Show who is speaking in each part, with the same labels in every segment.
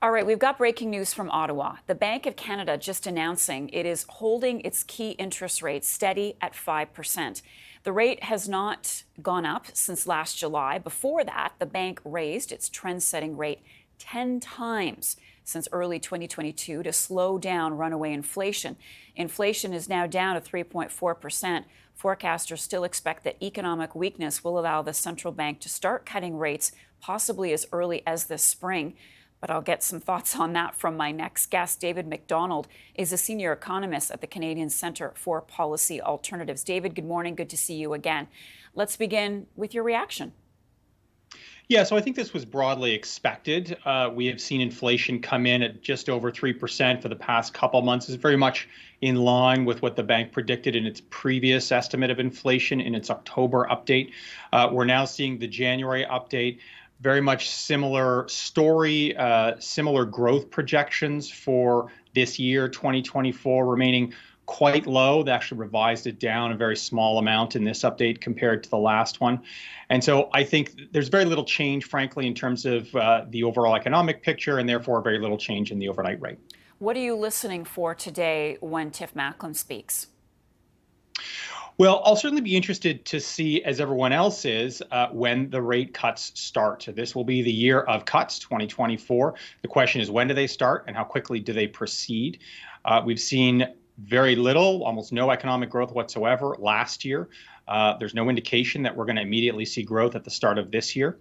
Speaker 1: All right, we've got breaking news from Ottawa. The Bank of Canada just announcing it is holding its key interest rate steady at 5%. The rate has not gone up since last July. Before that, the bank raised its trend-setting rate 10 times since early 2022 to slow down runaway inflation. Inflation is now down to 3.4%. Forecasters still expect that economic weakness will allow the central bank to start cutting rates possibly as early as this spring. But I'll get some thoughts on that from my next guest. David MacDonald is a senior economist at the Canadian Centre for Policy Alternatives. David, good morning. Good to see you again. Let's begin with your reaction.
Speaker 2: Yeah, so I think this was broadly expected. We have seen inflation come in at just over 3% for the past couple months. It's very much in line with what the bank predicted in its previous estimate of inflation in its October update. We're now seeing the January update. Very much similar story, similar growth projections for this year, 2024, remaining quite low. They actually revised it down a very small amount in this update compared to the last one. And so I think there's very little change, frankly, in terms of the overall economic picture, and therefore very little change in the overnight rate.
Speaker 1: What are you listening for today when Tiff Macklem speaks?
Speaker 2: Well, I'll certainly be interested to see, as everyone else is, when the rate cuts start. This will be the year of cuts, 2024. The question is, when do they start and how quickly do they proceed? We've seen very little, almost no economic growth whatsoever last year. There's no indication that we're going to immediately see growth at the start of this year.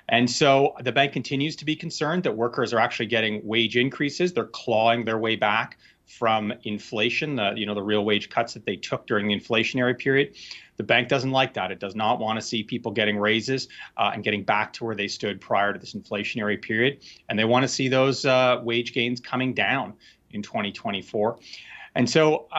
Speaker 2: And so the bank continues to be concerned that workers are actually getting wage increases. They're clawing their way back from inflation, the real wage cuts that they took during the inflationary period. The bank doesn't like that. It does not want to see people getting raises and getting back to where they stood prior to this inflationary period. And they want to see those wage gains coming down in 2024. And so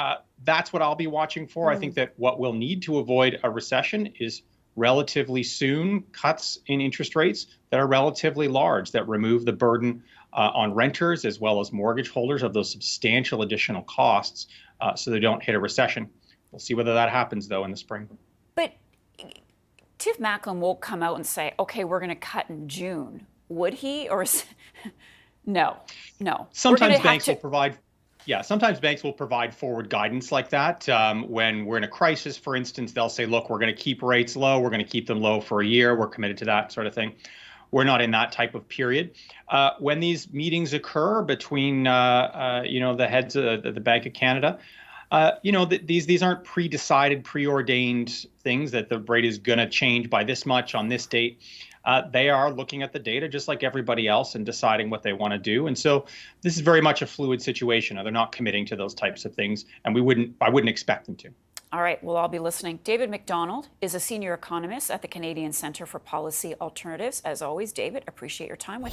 Speaker 2: that's what I'll be watching for. I think that what we'll need to avoid a recession is relatively soon cuts in interest rates that are relatively large, that remove the burden on renters as well as mortgage holders of those substantial additional costs so they don't hit a recession. We'll see whether that happens, though, in the spring.
Speaker 1: But Tiff Macklem won't come out and say, OK, we're going to cut in June. Would he? Or no.
Speaker 2: Sometimes banks will provide. Yeah, sometimes banks will provide forward guidance like that. When we're in a crisis, for instance, they'll say, look, we're going to keep rates low. We're going to keep them low for a year. We're committed to that sort of thing. We're not in that type of period. When these meetings occur between, the heads of the Bank of Canada, these aren't pre-decided, preordained things that the rate is going to change by this much on this date. They are looking at the data just like everybody else and deciding what they want to do. And so this is very much a fluid situation. They're not committing to those types of things, and I wouldn't expect them to.
Speaker 1: All right, well, I'll be listening. David MacDonald is a senior economist at the Canadian Centre for Policy Alternatives. As always, David, appreciate your time with us.